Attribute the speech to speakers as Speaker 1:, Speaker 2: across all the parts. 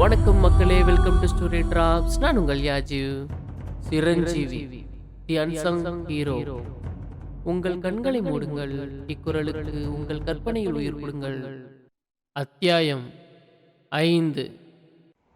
Speaker 1: வணக்கம் மக்களே, welcome to story drops. நான் உங்கள் யாஜிவ் சிரஞ்சீவி, தி அன்சங் ஹீரோ. உங்கள் கண்களை மூடுங்கள், இக்குறளுக்கு உங்கள் கற்பனையில் உயிர் கொடுங்கள். அத்தியாயம் 5.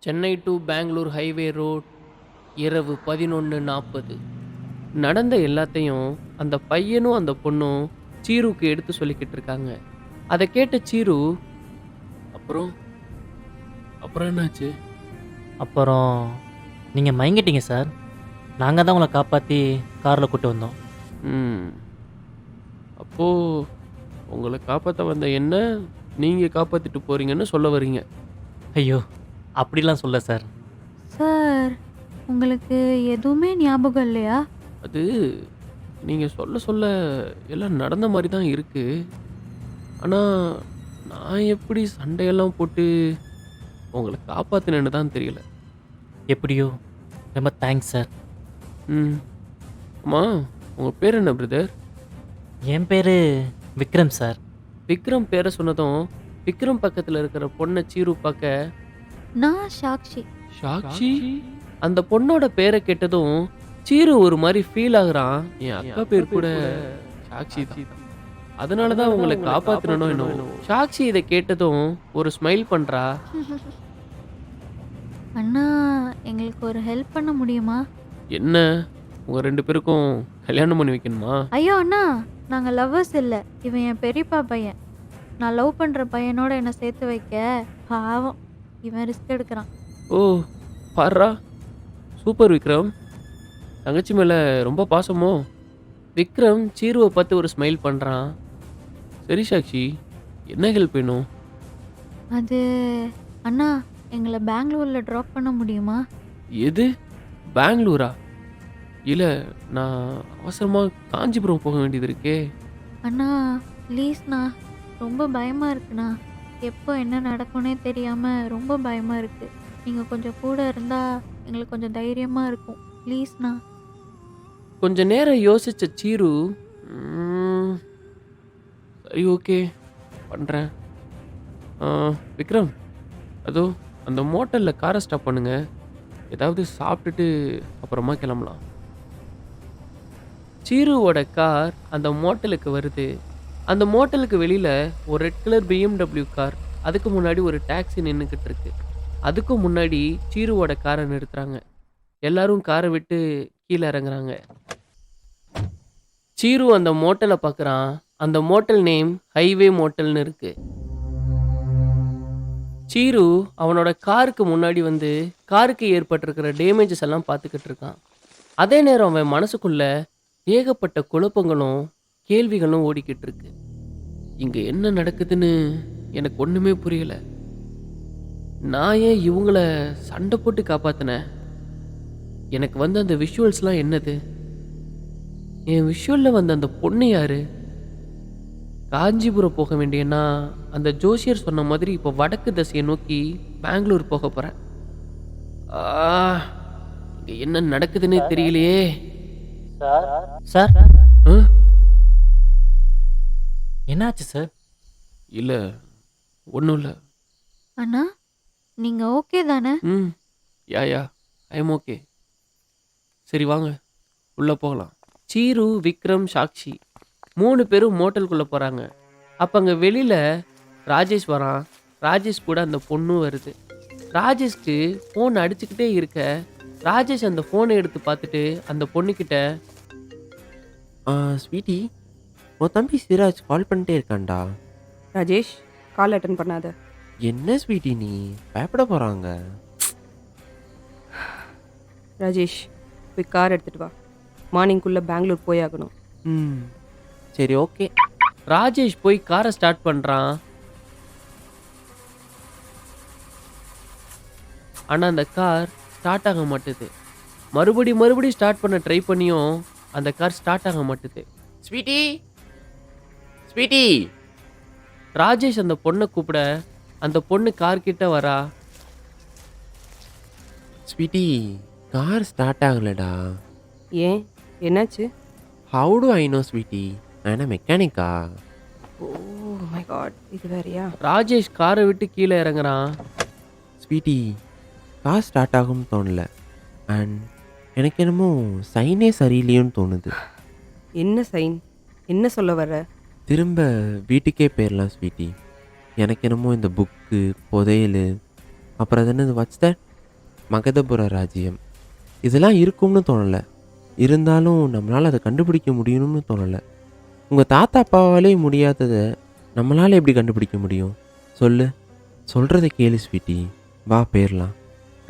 Speaker 1: Chennai to Bangalore highway road, இரவு 11:40. நடந்த எல்லாத்தையும் அந்த பையனும் அந்த பொண்ணும் சீருக்கு எடுத்து சொல்லிக்கிட்டு இருக்காங்க. அதை கேட்ட சீரு, அப்புறம் அப்புறம் என்னாச்சு?
Speaker 2: அப்புறம் நீங்கள் மயங்கிட்டீங்க சார். நாங்கள் தான் உங்களை காப்பாற்றி காரில் கூட்டு வந்தோம்.
Speaker 1: அப்போ உங்களை காப்பாற்ற வந்த என்ன நீங்கள் காப்பாற்றிட்டு போறீங்கன்னு சொல்ல வரீங்க?
Speaker 2: ஐயோ, அப்படிலாம் சொல்ல சார்.
Speaker 3: சார், உங்களுக்கு எதுவுமே ஞாபகம் இல்லையா?
Speaker 1: அது நீங்கள் சொல்ல சொல்ல எல்லாம் நடந்த மாதிரி தான் இருக்குது. ஆனால் நான் எப்படி சண்டையெல்லாம் போட்டு உங்களை காப்பாற்றினேன்னு தான் தெரியல.
Speaker 2: எப்படியோ ரொம்ப தேங்க்ஸ் சார்.
Speaker 1: அம்மா, உங்கள் பேர் என்ன பிரதர்?
Speaker 2: என் பேர் விக்ரம் சார்.
Speaker 1: விக்ரம் பேரை சொன்னதும் விக்ரம் பக்கத்தில் இருக்கிற பொண்ணை சீரு பார்க்க,
Speaker 3: நான் சாக்ஷி.
Speaker 1: சாக்ஷி? அந்த பொண்ணோட பேரை கேட்டதும் சீரு ஒரு மாதிரி ஃபீல் ஆகுறான். என் அக்கா பேர் கூட சாக்ஷி தான், அதனால தான் உங்களை காப்பாற்றணும். என்ன சாக்ஷி இதை கேட்டதும் ஒரு ஸ்மைல் பண்ணுறா.
Speaker 3: அண்ணா, எங்களுக்கு ஒரு ஹெல்ப் பண்ண முடியுமா?
Speaker 1: என்ன, உங்கள் 2 பேருக்கும் கல்யாணம் பண்ணி வைக்கணுமா?
Speaker 3: ஐயோ அண்ணா, நாங்கள் லவ்வர்ஸ் இல்லை. இவன் என் பெரியப்பா பையன். நான் லவ் பண்ணுற பையனோட என்னை சேர்த்து வைக்க பாவம் இவன் ரிஸ்க் எடுக்கிறான்.
Speaker 1: ஓ, பாருடா, சூப்பர் விக்ரம். தங்கச்சி மேலே ரொம்ப பாசமோ? விக்ரம் சீருவை பார்த்து ஒரு ஸ்மைல் பண்ணுறான். சரி சாக்ஷி, என்ன ஹெல்ப் வேணும்?
Speaker 3: அது அண்ணா, எங்களை பெங்களூரில் ட்ராப் பண்ண முடியுமா?
Speaker 1: எது, பெங்களூரா? இல்லை, நான் அவசரமாக காஞ்சிபுரம் போக வேண்டியது இருக்கே.
Speaker 3: அண்ணா ப்ளீஸ்ண்ணா, ரொம்ப பயமாக இருக்குண்ணா. எப்போ என்ன நடக்கும்னே தெரியாமல் ரொம்ப பயமாக இருக்குது. நீங்கள் கொஞ்சம் கூட இருந்தால் எங்களுக்கு கொஞ்சம் தைரியமாக இருக்கும். ப்ளீஸ்ண்ணா.
Speaker 1: கொஞ்ச நேரம் யோசிச்ச சீரு, சரி ஓகே பண்ணுறேன். விக்ரம், அதோ அந்த மோட்டலில் காரை ஸ்டாப் பண்ணுங்க. ஏதாவது சாப்பிட்டுட்டு அப்புறமா கிளம்பலாம். சீருவோட கார் அந்த மோட்டலுக்கு வருது. அந்த மோட்டலுக்கு வெளியில் ஒரு ரெட் கலர் BMW கார், அதுக்கு முன்னாடி ஒரு டாக்ஸி நின்றுக்கிட்டு இருக்கு. அதுக்கும் முன்னாடி சீருவோட காரை நிறுத்துறாங்க. எல்லாரும் காரை விட்டு கீழே இறங்குறாங்க. சீரு அந்த மோட்டலை பார்க்குறான். அந்த மோட்டல் நேம் ஹைவே மோட்டல்னு இருக்கு. சீரு அவனோட காருக்கு முன்னாடி வந்து காருக்கு ஏற்பட்டிருக்கிற டேமேஜஸ் எல்லாம் பார்த்துக்கிட்டு இருக்கான். அதே நேரம் அவன் மனசுக்குள்ள ஏகப்பட்ட குழப்பங்களும் கேள்விகளும் ஓடிக்கிட்டு இருக்கு. இங்கே என்ன நடக்குதுன்னு எனக்கு ஒன்றுமே புரியல. நான் ஏன் இவங்கள சண்டை போட்டு காப்பாற்றினேன்? எனக்கு வந்து அந்த விஷுவல்ஸ்லாம் என்னது? என் விஷுவலில் வந்த அந்த பொண்ணு யாரு? காஞ்சிபுரம் போக வேண்டியன்னா அந்த ஜோசியர் சொன்ன மாதிரி இப்போ வடக்கு திசையை நோக்கி பெங்களூர் போக போகிறேன். இங்கே என்ன நடக்குதுன்னே தெரியலையே.
Speaker 2: சார்,
Speaker 1: ஆ?
Speaker 2: என்னாச்சு சார்?
Speaker 1: இல்லை, ஒன்றும் இல்லை.
Speaker 3: அண்ணா, நீங்கள் ஓகே தானே?
Speaker 1: யா ஐ எம் ஓகே. சரி வாங்க உள்ளே போகலாம். சீரு, விக்ரம், சாக்ஷி 3 பேரும் மோட்டலுக்குள்ளே போகிறாங்க. அப்போ அங்கே வெளியில் ராஜேஷ் வரான். ராஜேஷ் கூட அந்த பொண்ணும் வருது. ராஜேஷ்க்கு ஃபோன் அடிச்சுக்கிட்டே இருக்க ராஜேஷ் அந்த ஃபோனை எடுத்து பார்த்துட்டு அந்த பொண்ணுக்கிட்ட,
Speaker 4: ஸ்வீட்டி, உன் தம்பி சிராஜ் கால் பண்ணிட்டே இருக்கான்டா.
Speaker 5: ராஜேஷ், கால் அட்டன் பண்ணாத.
Speaker 4: என்ன ஸ்வீட்டி, நீ பயப்பட போகிறாங்க?
Speaker 5: ராஜேஷ், போய் கார் எடுத்துகிட்டு வா. மார்னிங்குள்ளே பெங்களூர் போயாகணும்.
Speaker 4: சரி ஓகே.
Speaker 1: ராஜேஷ் போய் காரை ஸ்டார்ட் பண்ணுறான். ஆனால் அந்த கார் ஸ்டார்ட் ஆக மாட்டுது. மறுபடி ஸ்டார்ட் பண்ண ட்ரை பண்ணியும் அந்த கார் ஸ்டார்ட் ஆக மாட்டுது.
Speaker 4: Sweetie, sweetie.
Speaker 1: ராஜேஷ் அந்த பொண்ணை கூப்பிட அந்த பொண்ணு கார் கிட்ட வரா.
Speaker 4: ஸ்வீட்டி, கார் ஸ்டார்ட் ஆகலடா.
Speaker 5: ஏன், என்னாச்சு?
Speaker 4: How do I know sweetie? நான் மெக்கானிக்கா.
Speaker 5: ஓ மை காட், இது வேறையா?
Speaker 1: ராஜேஷ் காரை விட்டு கீழே இறங்குறான்.
Speaker 4: ஸ்வீட்டி, கார் ஸ்டார்ட் ஆகும்னு தோணல. அண்ட் எனக்கு என்னமோ சைனே சரியில்லையோன்னு தோணுது.
Speaker 5: என்ன சைன்? என்ன சொல்ல வர?
Speaker 4: திரும்ப வீட்டுக்கே போயிடலாம் ஸ்வீட்டி. எனக்கு என்னமோ இந்த புக்கு, புதையல், அப்புறம் அது என்னது வாட்ச் தட் மகதபுர ராஜ்யம், இதெல்லாம் இருக்கும்னு தோணலை. இருந்தாலும் நம்மளால் அதை கண்டுபிடிக்க முடியணும்னு தோணலை. உங்கள் தாத்தா அப்பாவாலே முடியாததை நம்மளால் எப்படி கண்டுபிடிக்க முடியும்? சொல்லு, சொல்கிறத கேளு ஸ்வீட்டி, வா போயிடலாம்.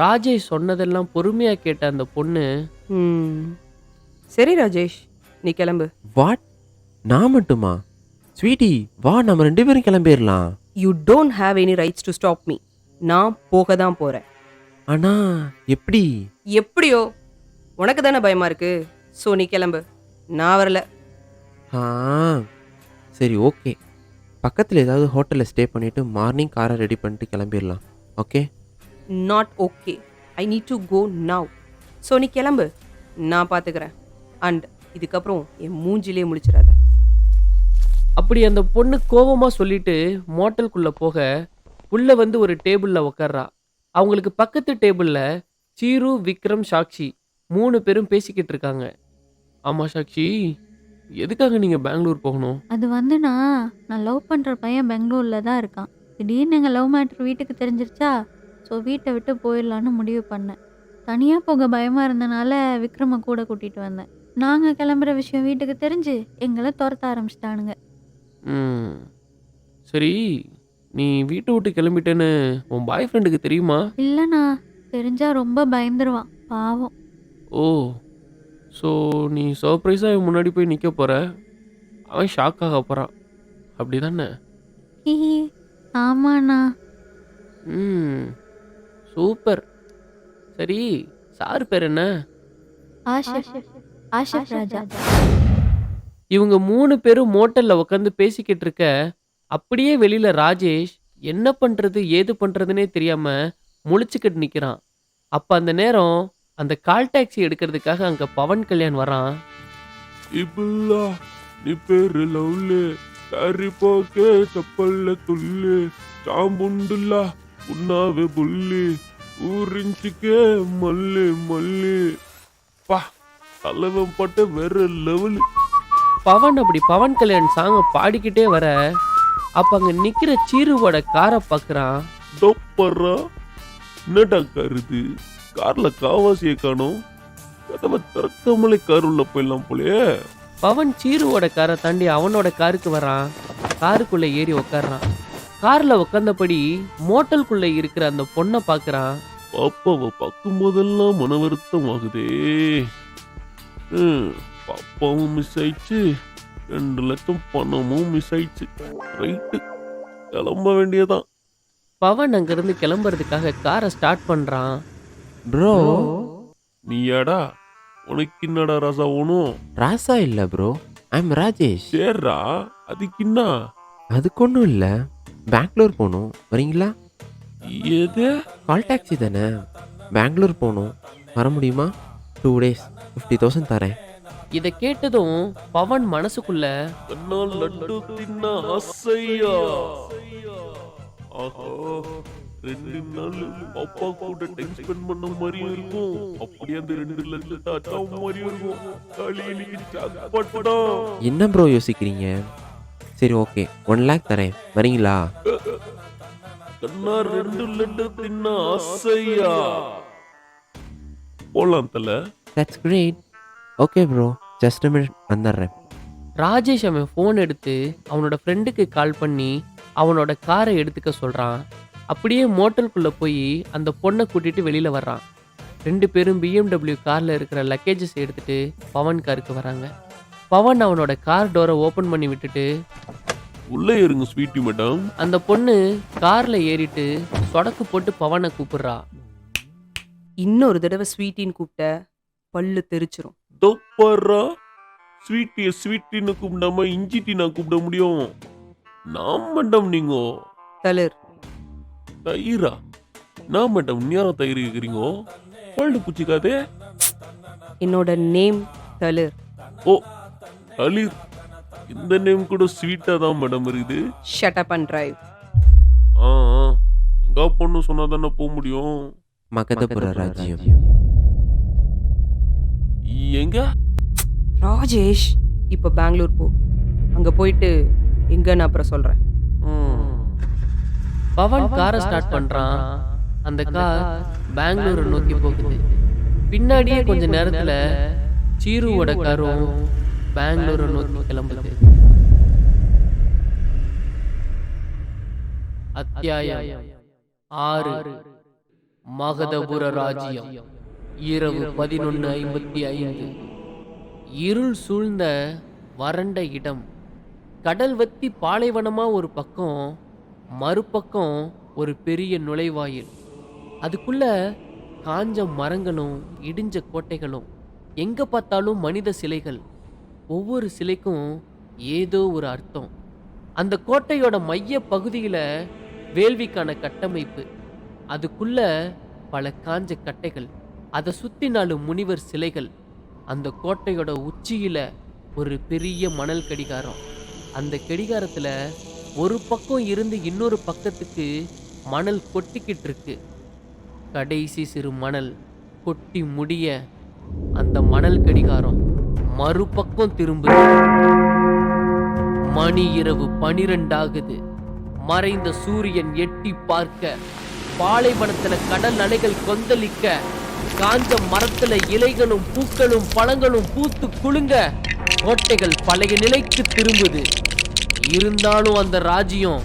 Speaker 1: ராஜேஷ் சொன்னதெல்லாம் பொறுமையா கேட்ட அந்த பொண்ணு,
Speaker 5: சரி ராஜேஷ், நீ கிளம்பு.
Speaker 4: வாட்? நான் மட்டுமா? ஸ்வீட்டி வா, நம்ம 2 பேரும் கிளம்பிடலாம்.
Speaker 5: You don't have any rights to stop me. நான் போக தான் போகிறேன்.
Speaker 4: ஆனால் எப்படி?
Speaker 5: எப்படியோ உனக்கு தானே பயமாக இருக்கு. ஸோ நீ கிளம்பு, நான் வரல.
Speaker 4: ஆ சரி, ஓகே. பக்கத்தில் ஏதாவது ஹோட்டலில் ஸ்டே பண்ணிவிட்டு மார்னிங் காரை ரெடி பண்ணிட்டு கிளம்பிடலாம். Okay?
Speaker 5: Not okay. I need to go now. So நீ கிளம்பு, நான் பார்த்துக்கிறேன். அண்ட் இதுக்கப்புறம் என் மூஞ்சிலே முழிச்சிடாத.
Speaker 1: அப்படி அந்த பொண்ணு கோவமா சொல்லிட்டு மோட்டலுக்குள்ள போக உள்ள வந்து ஒரு டேபிள்ல உட்கார்றா. அவங்களுக்கு பக்கத்து டேபிள்ல சீரு, விக்ரம், சாக்ஷி 3 பேரும் பேசிக்கிட்டு இருக்காங்க. ஆமா சாக்ஷி, எதுக்காக நீங்க பெங்களூர் போகணும்?
Speaker 3: அது வந்து நான் லவ் பண்ணுற பையன் பெங்களூரில் தான் இருக்கான். திடீர்னு எங்கள் லவ் மேட்ரு வீட்டுக்கு தெரிஞ்சிருச்சா, ஸோ வீட்டை விட்டு போயிடலான்னு முடிவு பண்ணேன். தனியாக போக பயமாக இருந்தனால விக்ரமை கூட கூட்டிகிட்டு வந்தேன். நாங்கள் கிளம்புற விஷயம் வீட்டுக்கு தெரிஞ்சு எங்களை துரத்த ஆரம்பிச்சிட்டானுங்க.
Speaker 1: ம், சரி, நீ வீட்டை விட்டு கிளம்பிட்டேன்னு உன் பாய் ஃப்ரெண்டுக்கு தெரியுமா?
Speaker 3: இல்லைண்ணா, தெரிஞ்சால் ரொம்ப பயந்துருவான், பாவம்.
Speaker 1: ஓ, ஸோ நீ சர்ப்ரைஸாக முன்னாடி போய் நிற்க போற, அவன் ஷாக் ஆக போகிறான், அப்படி தானே?
Speaker 3: ஹிஹி, ஆமாண்ணா.
Speaker 1: ம், சூப்பர். சரி, சார் பேர் என்ன?
Speaker 3: ஆஷிப் ராஜா.
Speaker 1: இவங்க 3 பேரும் மோட்டல்ல உட்காந்து பேசிக்கிட்டு இருக்க, அப்படியே வெளியில ராஜேஷ் என்ன பண்றது ஏது பண்றதுன்னே தெரியாம முழிச்சுக்கிட்டு நிக்கிறான். அப்ப அந்த நேரம் அந்த கால் டாக்ஸி எடுக்கிறதுக்காக அங்க பவன் கல்யாண் வரான்.
Speaker 6: இபுல்லா நீ பேரு லவ்லு கறி போக்கே சப்பல்ல துள்ளு சாம்புண்டுல்லா உண்ணாவே புல்லு ஊரிஞ்சிக்கே மல்லு மல்லு பா தலைவன் பட்ட வேற லெவலு.
Speaker 1: பவன் அப்படி பவன் கல்யாண் சாங்க பாடிக்கிட்டே வர, அப்ப அங்க நிக்கிற சீருவோட காரை பாக்குறான்.
Speaker 6: டொப்பரா என்னடா கருது கார்ல காவாசியை காணோம், கதவை திறக்காமலே கார் உள்ள போயிடலாம் போலயே.
Speaker 1: பவன் சீருவோட காரை தாண்டி அவனோட காருக்கு வரான். காருக்குள்ள ஏறி உக்காடுறான். கார்ல உட்காந்தபடி மோட்டலுக்குள்ள இருக்கிற அந்த பொண்ணை பாக்குறான்.
Speaker 6: பாப்பாவை பார்க்கும் போதெல்லாம் மன வருத்தம் ஆகுதே. பாப்பாவும் மிஸ் ஆயிடுச்சு, 2 லட்சம் பணமும் மிஸ் ஆயிடுச்சு. ரைட்டு, கிளம்ப வேண்டியதான்.
Speaker 1: பவன் அங்கிருந்து கிளம்புறதுக்காக காரை ஸ்டார்ட் பண்றான்.
Speaker 4: ப்ரோ,
Speaker 6: நீயாடா? உனக்கு என்னடா ராசா ஓணும்?
Speaker 4: ராசா இல்லை ப்ரோ, ஐம் ராஜேஷ்.
Speaker 6: சேர்றா, அதுக்கு என்ன?
Speaker 4: அதுக்கு ஒன்றும் இல்லை, பெங்களூர் போகணும், வரீங்களா?
Speaker 6: எது?
Speaker 4: கால் டாக்ஸி தானே, பெங்களூர் போகணும், வர முடியுமா? 2 days 50,000 தரேன்.
Speaker 1: இதை கேட்டதும் பவன் மனசுக்குள்ள,
Speaker 6: கண்ணால் லட்டு தின்ன ஆசையா. ஆஹா, 2 நாள் அப்பா கூட டைம் ஸ்பெண்ட் பண்ண மாதிரியும் இருக்கும், அப்படியே அந்த 2 லட்சத்தை அச்சாவும் மாதிரியும் இருக்கும். காலையிலேயே சாப்பாட்டா.
Speaker 4: என்ன ப்ரோ யோசிக்கிறீங்க? சரி ஓகே, 1 lakh தரேன், வரீங்களா?
Speaker 6: கண்ணா 2 லட்டு தின்ன ஆசையா. போலாம் தல.
Speaker 4: That's great. Okay bro, just minute வந்துடுறேன்.
Speaker 1: ராஜேஷ் அவன் ஃபோன் எடுத்து அவனோட ஃப்ரெண்டுக்கு கால் பண்ணி அவனோட காரை எடுத்துக்க சொல்றான். அப்படியே மோட்டலுக்குள்ள போய் அந்த பொண்ணை கூட்டிட்டு வெளியில வர்றான். 2 பேரும் BMW கார்ல இருக்கிற லக்கேஜஸ் எடுத்துட்டு பவன் காருக்கு வராங்க. பவன் அவனோட கார் டோரை ஓபன் பண்ணி விட்டுட்டு,
Speaker 6: உள்ளே இருங்க ஸ்வீட்டி மேடம்.
Speaker 1: அந்த பொண்ணு கார்ல ஏறிட்டு சொடக்கு போட்டு பவனை கூப்பிடுறா.
Speaker 5: இன்னொரு தடவை ஸ்வீட்டின்னு கூப்பிட்ட பல்லு தெரிச்சிரும்.
Speaker 6: தொப்பரா, ஸ்வீட்டிய ஸ்வீட்டின்னு கூப்பிடாம இஞ்சிட்டி நான் கூப்பிட முடியும்? நான் மேடம் நீங்க
Speaker 5: தளிர்.
Speaker 6: தயிரா? நான் மேடம் நீயாரா தயிர் கேக்குறீங்க? பல்லு பூச்சிக்காதே.
Speaker 5: என்னோட நேம் தளிர்.
Speaker 6: ஓ தளிர், இந்த நேம் கூட ஸ்வீட்டா தான் மேடம் இருக்குது.
Speaker 5: Shut up and drive.
Speaker 6: ஆ, எங்க பொண்ணு சொன்னா தானே போக முடியும்.
Speaker 4: மகதபுர ராஜ்யம்.
Speaker 6: எங்க?
Speaker 5: ராஜேஷ் இப்போ பெங்களூர் போ. அங்கே போயிட்டு எங்கன்னு அப்புறம் சொல்கிறேன்.
Speaker 1: பவன் காரை ஸ்டார்ட் பண்றான். அந்த கார் பெங்களூரை நோக்கி போகுது. பின்னாடியே கொஞ்ச நேரத்துல சீருவோட காரும் பெங்களூரை நோக்கி கிளம்புது. அத்தியாயம் 6. மகதபுர ராஜ்யம். இரவு 11:55. இருள் சூழ்ந்த வறண்ட இடம். கடல் வத்தி பாலைவனமா ஒரு பக்கம், மறுபக்கம் ஒரு பெரிய நுழைவாயில். அதுக்குள்ள காஞ்ச மரங்களும் இடிஞ்ச கோட்டைகளும், எங்க பார்த்தாலும் மனித சிலைகள். ஒவ்வொரு சிலைக்கும் ஏதோ ஒரு அர்த்தம். அந்த கோட்டையோட மைய பகுதியில வேள்விக்கான கட்டமைப்பு, அதுக்குள்ள பல காஞ்ச கட்டைகள், அதை சுத்தி 4 முனிவர் சிலைகள். அந்த கோட்டையோட உச்சியில ஒரு பெரிய மணல் கடிகாரம். அந்த கடிகாரத்துல ஒரு பக்கம் இருந்து இன்னொரு பக்கத்துக்கு மணல் கொட்டிக்கிட்டு இருக்கு. கடைசி சிறு மணல் கொட்டி முடிய அந்த மணல் கடிகாரம் மறுபக்கம் திரும்புது. மணி இரவு 12 ஆகுது. மறைந்த சூரியன் எட்டி பார்க்க, பாலைவனத்துல கடல் அலைகள் கொந்தளிக்க, காஞ்ச மரத்துல இலைகளும் பூக்களும் பழங்களும் பூத்து குலுங்க, கோட்டைகள் பழைய நிலைக்கு திரும்புது. இருந்தாலும் அந்த ராஜ்யம்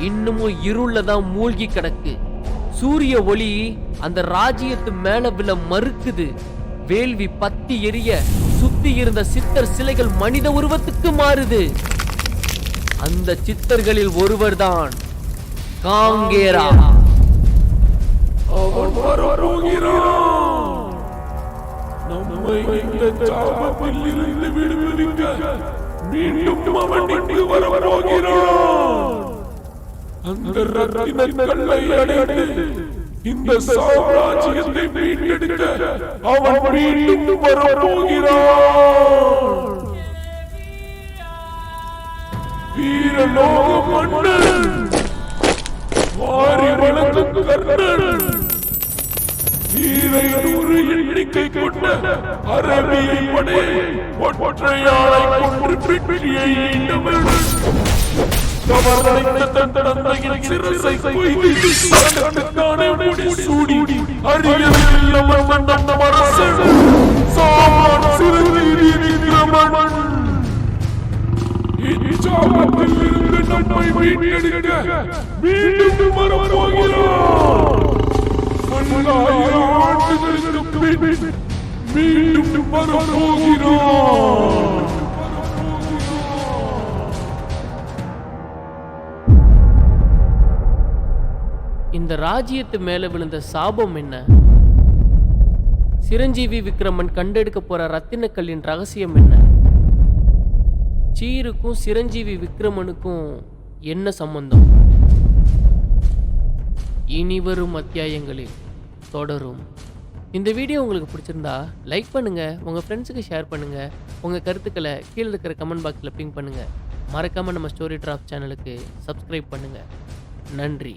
Speaker 1: இன்னமும் இருள தான் மூழ்கி கிடக்கு. சூரிய ஒளி அந்த ராஜ்யத்து மேல விழ மறுக்குது. வேள்வி பத்தி எரிய சுத்தி இருந்த சித்தர் சிலைகள் மனித உருவத்துக்கு மாறுது. அந்த சித்தர்களில் ஒருவர்தான் காங்கேரா.
Speaker 6: அவன் வரப்போகிறான். நம்மை இந்த சாபத்தில் இருந்து விடுவிக்க மீண்டும் அவன் இங்கு வரப்போகிறான். அந்த ரத்தின கல்லை அடைந்து இந்த சாம்ராஜ்யத்தை மீட்டெடுக்க அவன் மீண்டும் வரப்போகிறான். வீரலோக மன்னன், வாரி வழங்கும் கர்ணன், வீரையூறு எண்ணிக்கை கொண்ட அரபிய படை ஒற்றையாளை கொன்று வெற்றியை ஈண்டவன். தவறடைந்த தன் தந்தையின் சிரசை கொய்து தனக்கான முடிசூடி அரியணையில் அமர்ந்த நம் அரசன் சாமான் சிறுநீரி விக்ரமன். இச்சாபத்தில் இருந்து நம்மை மீட்டெடுக்க மீண்டும் வரப்போகிறான். 1000 ஆண்டுகளுக்கு பின் மீண்டும் வரப்போகிறான்.
Speaker 1: இந்த ராஜ்யத்து மேல விழுந்த சாபம் என்ன? சிரஞ்சீவி விக்ரமன் கண்டெடுக்க போற ரத்தினக்கல்லின் ரகசியம் என்ன? சீருக்கும் சிரஞ்சீவி விக்ரமனுக்கும் என்ன சம்பந்தம்? இனி வரும் அத்தியாயங்களில் தொடரும். இந்த வீடியோ உங்களுக்கு பிடிச்சிருந்தா லைக் பண்ணுங்க, உங்க ஃப்ரெண்ட்ஸுக்கு ஷேர் பண்ணுங்க, உங்க கருத்துக்களை கீழே இருக்கிற கமெண்ட் பாக்ஸில் பிங் பண்ணுங்க. மறக்காம நம்ம ஸ்டோரி டிராப் சேனலுக்கு சப்ஸ்கிரைப் பண்ணுங்க. நன்றி.